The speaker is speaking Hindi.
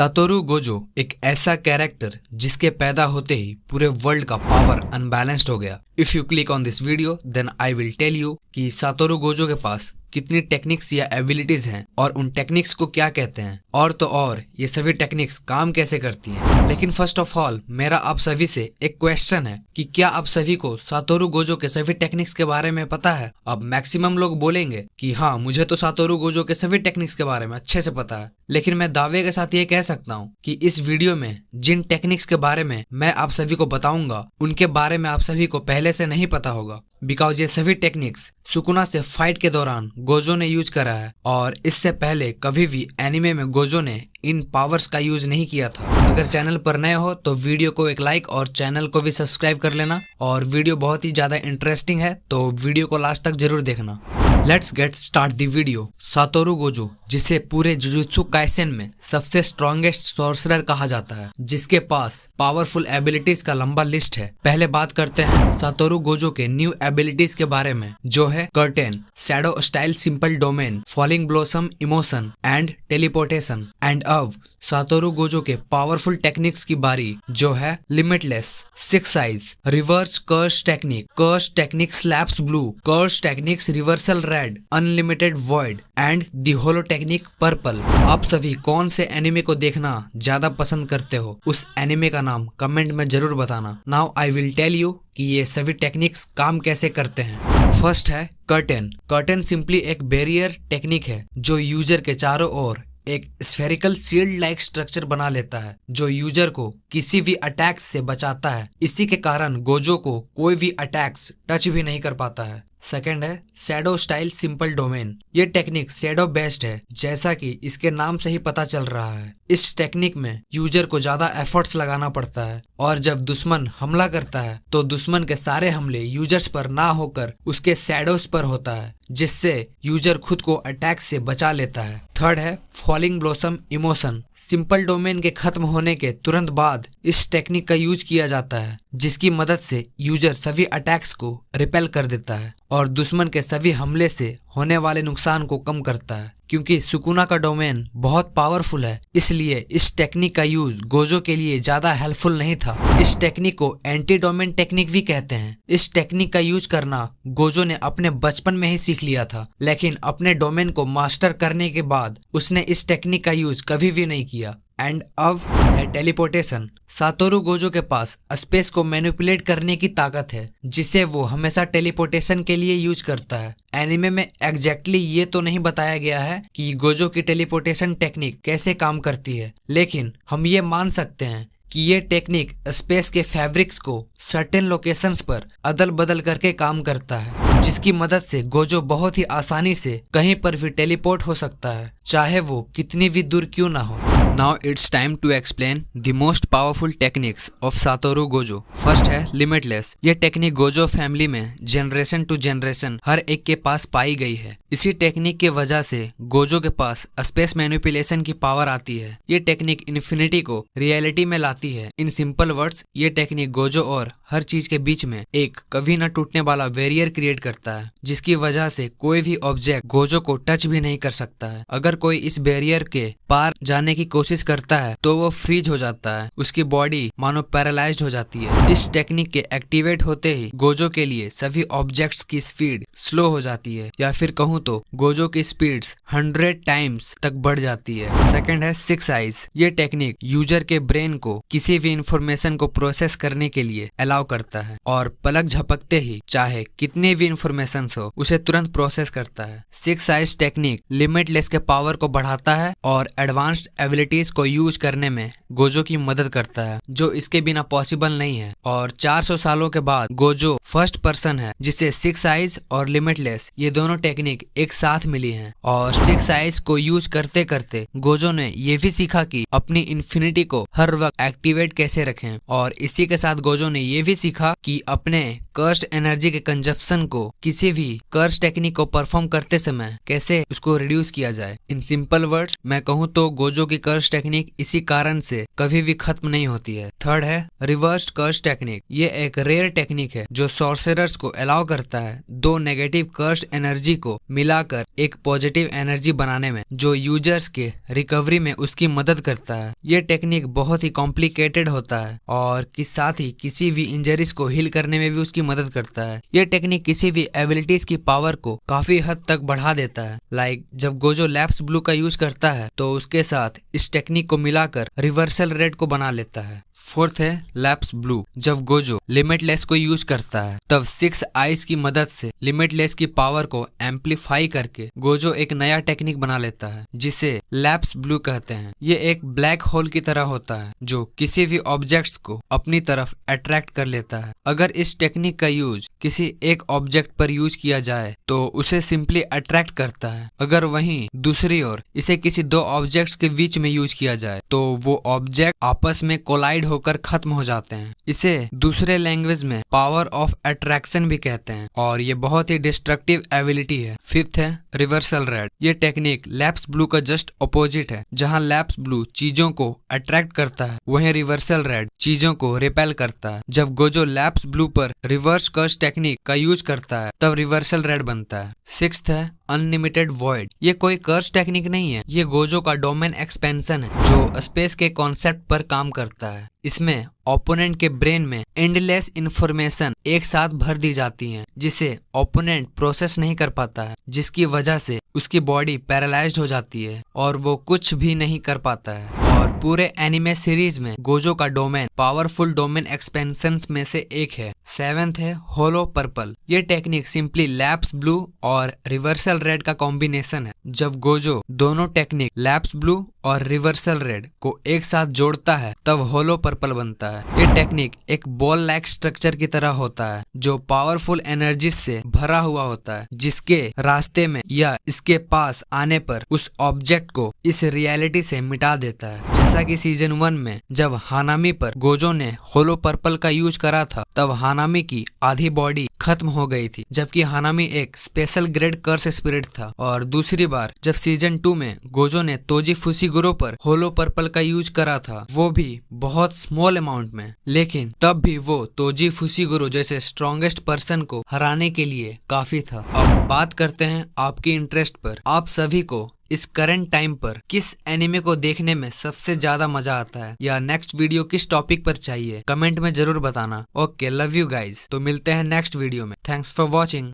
सातोरू गोजो एक ऐसा कैरेक्टर जिसके पैदा होते ही पूरे वर्ल्ड का पावर अनबैलेंस्ड हो गया। If you click on this video then I will tell you कि सातोरू गोजो के पास कितनी टेक्निक्स या एबिलिटीज हैं और उन टेक्निक्स को क्या कहते हैं और तो और ये सभी टेक्निक्स काम कैसे करती हैं। लेकिन फर्स्ट ऑफ ऑल मेरा आप सभी से एक क्वेश्चन है कि क्या आप सभी को सातोरू गोजो के सभी टेक्निक्स के बारे में पता है। अब मैक्सिमम लोग बोलेंगे कि हाँ मुझे तो सातोरू गोजो के सभी टेक्निक्स के बारे में अच्छे से पता है, लेकिन मैं दावे के साथ ये कह सकता हूँ कि इस वीडियो में जिन टेक्निक्स के बारे में मैं आप सभी को बताऊंगा उनके बारे में आप सभी को पहले से नहीं पता होगा, बिकॉज ये सभी टेक्निक्स सुकुना से फाइट के दौरान गोजो ने यूज करा है और इससे पहले कभी भी एनिमे में गोजो ने इन पावर्स का यूज नहीं किया था। अगर चैनल पर नए हो तो वीडियो को एक लाइक और चैनल को भी सब्सक्राइब कर लेना, और वीडियो बहुत ही ज्यादा इंटरेस्टिंग है तो वीडियो को लास्ट तक जरूर देखना। Let's get start the video. Satoru Gojo, जिसे पूरे जुजुत्सु काइसेन में सबसे स्ट्रॉन्गेस्ट सॉर्सरर कहा जाता है, जिसके पास पावरफुल एबिलिटीज का लंबा लिस्ट है। पहले बात करते हैं सातोरू गोजो के न्यू एबिलिटीज के बारे में, जो है curtain, shadow style simple domain, falling blossom emotion and teleportation. And अब सातोरू गोजो के पावरफुल टेक्निक्स की बारी, जो है limitless, six eyes, reverse curse technique lapse blue, curse techniques reversal red, unlimited void and the hollow technique purple. आप सभी कौन से एनिमे को देखना ज्यादा पसंद करते हो, उस एनिमे का नाम कमेंट में जरूर बताना। Now I will tell you कि ये सभी टेक्निक्स काम कैसे करते हैं। फर्स्ट है कर्टेन। कर्टेन सिंपली एक बैरियर टेक्निक है जो यूजर के चारों ओर एक स्फेरिकल शील्ड लाइक स्ट्रक्चर बना लेता है, जो यूजर को किसी भी अटैक्स से बचाता है। इसी के कारण गोजो को कोई भी अटैक्स टच भी नहीं कर पाता है। सेकंड है शैडो स्टाइल सिंपल डोमेन। ये टेक्निक शैडो बेस्ड है, जैसा कि इसके नाम से ही पता चल रहा है। इस टेक्निक में यूजर को ज्यादा एफर्ट्स लगाना पड़ता है, और जब दुश्मन हमला करता है तो दुश्मन के सारे हमले यूजर्स पर ना होकर उसके शैडोज पर होता है, जिससे यूजर खुद को अटैक से बचा लेता है। थर्ड है falling blossom emotion. Simple domain के खत्म होने के तुरंत बाद इस टेक्निक का यूज किया जाता है, जिसकी मदद से यूजर सभी अटैक्स को रिपेल कर देता है और दुश्मन के सभी हमले से होने वाले नुकसान को कम करता है। क्योंकि सुकुना का डोमेन बहुत पावरफुल है, इसलिए इस टेक्निक का यूज गोजो के लिए ज्यादा हेल्पफुल नहीं था। इस टेक्निक को एंटी डोमेन टेक्निक भी कहते हैं। इस टेक्निक का यूज करना गोजो ने अपने बचपन में ही सीख लिया था, लेकिन अपने डोमेन को मास्टर करने के बाद उसने इस टेक्निक का यूज कभी भी नहीं किया। एंड अब है टेलीपोर्टेशन। सातोरू गोजो के पास स्पेस को मैनिपुलेट करने की ताकत है, जिसे वो हमेशा टेलीपोर्टेशन के लिए यूज करता है। एनिमे में एग्जैक्टली ये तो नहीं बताया गया है कि गोजो की टेलीपोर्टेशन टेक्निक कैसे काम करती है, लेकिन हम ये मान सकते हैं कि ये टेक्निक स्पेस के फैब्रिक्स को सर्टेन लोकेशंस पर अदल बदल करके काम करता है, जिसकी मदद से गोजो बहुत ही आसानी से कहीं पर भी टेलीपोर्ट हो सकता है, चाहे वो कितनी भी दूर क्यों ना हो। Now it's time to explain the most powerful techniques of Satoru Gojo. First है लिमिटलेस। ये टेक्निक गोजो फैमिली में जनरेशन टू जनरेशन हर एक के पास पाई गई है। इसी टेक्निक के वजह से गोजो के पास स्पेस मैनिपुलेशन की पावर आती है। ये टेक्निक इन्फिनिटी को रियलिटी में लाती है। इन सिंपल वर्ड्स, ये टेक्निक गोजो और हर चीज के बीच में एक कभी न टूटने वाला बैरियर क्रिएट करता है, जिसकी वजह से कोई भी ऑब्जेक्ट गोजो को टच भी नहीं कर सकता है। अगर कोई इस बैरियर के पार जाने की कोशिश करता है तो वो फ्रीज हो जाता है, उसकी बॉडी मानो पैरालाइज्ड हो जाती है। इस टेक्निक के एक्टिवेट होते ही गोजो के लिए सभी ऑब्जेक्ट्स की स्पीड स्लो हो जाती है, या फिर कहूँ तो गोजो की स्पीड्स 100 टाइम्स तक बढ़ जाती है। सेकंड है सिक्स आइज। ये टेक्निक यूजर के ब्रेन को किसी भी इंफॉर्मेशन को प्रोसेस करने के लिए अलाउ करता है, और पलक झपकते ही चाहे कितने भी इंफॉर्मेशन हो उसे तुरंत प्रोसेस करता है। सिक्स आइज टेक्निक लिमिटलेस के पावर को बढ़ाता है और एडवांस्ड एबिलिटीज को यूज करने में गोजो की मदद करता है, जो इसके बिना पॉसिबल नहीं है। और 400 सालों के बाद गोजो फर्स्ट पर्सन है जिसे सिक्स आइज और लिमिटलेस ये दोनों टेक्निक एक साथ मिली हैं। और सिक्स आइज को यूज करते करते गोजो ने ये भी सीखा कि अपनी इन्फिनिटी को हर वक्त एक्टिवेट कैसे रखें, और इसी के साथ गोजो ने ये भी सीखा कि अपने कर्स्ट एनर्जी के कंजप्शन को किसी भी कर्स्ट टेक्निक को परफॉर्म करते समय कैसे उसको रिड्यूस किया जाए। इन सिंपल वर्ड्स मैं कहूँ तो गोजो की कर्स्ट टेक्निक इसी कारण से कभी भी खत्म नहीं होती है। थर्ड है रिवर्स्ड कर्स्ट टेक्निक। ये एक रेयर टेक्निक है जो सॉर्सरर्स को अलाउ करता है दो नेगेटिव कर्स्ट एनर्जी को मिलाकर एक पॉजिटिव एनर्जी बनाने में, जो यूजर्स के रिकवरी में उसकी मदद करता है। ये टेक्निक बहुत ही कॉम्प्लिकेटेड होता है और साथ ही किसी भी इंजरीज को हील करने में भी उसकी मदद करता है। ये टेक्निक किसी भी एबिलिटीज की पावर को काफी हद तक बढ़ा देता है। लाइक जब गोजो लैप्स ब्लू का यूज करता है तो उसके साथ इस टेक्निक को मिलाकर रिवर्सल रेड को बना लेता है। फोर्थ है लैप्स ब्लू। जब गोजो लिमिटलेस को यूज करता है तब 6 आइज की मदद से लिमिटलेस की पावर को एम्पलीफाई करके गोजो एक नया टेक्निक बना लेता है जिसे लैप्स ब्लू कहते हैं। ये एक ब्लैक होल की तरह होता है जो किसी भी ऑब्जेक्ट्स को अपनी तरफ अट्रैक्ट कर लेता है। अगर इस टेक्निक का यूज किसी एक ऑब्जेक्ट पर यूज किया जाए तो उसे सिंपली अट्रैक्ट करता है। अगर वहीं दूसरी ओर इसे किसी दो ऑब्जेक्ट्स के बीच में यूज किया जाए तो वो ऑब्जेक्ट आपस में कोलाइड होकर खत्म हो जाते हैं। इसे दूसरे लैंग्वेज में पावर ऑफ अट्रैक्शन भी कहते हैं और ये बहुत ही डिस्ट्रक्टिव एबिलिटी है। फिफ्थ है रिवर्सल रेड। ये टेक्निक लैप्स ब्लू का जस्ट अपोजिट है। जहां लैप्स ब्लू चीजों को अट्रैक्ट करता है वहीं रिवर्सल रेड चीजों को रिपेल करता है। जब गोजो लैप्स ब्लू पर रिवर्स कर्स टेक्निक का यूज करता है तब रिवर्सल रेड बनता है। सिक्स्थ है अनलिमिटेड वॉइड। ये कोई कर्स टेक्निक नहीं है, ये गोजो का डोमेन एक्सपेंशन है जो स्पेस के कॉन्सेप्ट पर काम करता है। इसमें ओपोनेंट के ब्रेन में एंडलेस इंफॉर्मेशन एक साथ भर दी जाती है जिसे ओपोनेंट प्रोसेस नहीं कर पाता है, जिसकी वजह से उसकी बॉडी पैरालाइज्ड हो जाती है और वो कुछ भी नहीं कर पाता है। और पूरे एनिमे सीरीज में गोजो का डोमेन पावरफुल डोमेन एक्सपेंशंस में से एक है। सेवेंथ है होलो पर्पल। ये टेक्निक सिंपली लैप्स ब्लू और रिवर्सल रेड का कॉम्बिनेशन है। जब गोजो दोनों टेक्निक लैप्स ब्लू और रिवर्सल रेड को एक साथ जोड़ता है तब होलो पर्पल बनता है। ये टेक्निक एक बॉल लाइक स्ट्रक्चर की तरह होता है जो पावरफुल एनर्जी से भरा हुआ होता है, जिसके रास्ते में या इसके पास आने पर उस ऑब्जेक्ट को इस रियलिटी से मिटा देता है। जैसा कि सीजन 1 में जब हानामी पर गोजो ने होलो पर्पल का यूज करा था तब हानामी की आधी बॉडी खत्म हो गई थी, जबकि हानामी एक स्पेशल ग्रेड कर्स स्पिरिट था। और दूसरी बार जब सीजन 2 में गोजो ने तोजी फुशिगुरो पर होलो पर्पल का यूज करा था, वो भी बहुत स्मॉल अमाउंट में, लेकिन तब भी वो तोजी फुशिगुरो जैसे स्ट्रॉन्गेस्ट पर्सन को हराने के लिए काफी था। अब बात करते हैं आपकी इंटरेस्ट पर। आप सभी को इस करंट टाइम पर किस एनिमे को देखने में सबसे ज्यादा मजा आता है या नेक्स्ट वीडियो किस टॉपिक पर चाहिए, कमेंट में जरूर बताना। Okay, love you guys. तो मिलते हैं नेक्स्ट वीडियो में। Thanks for watching.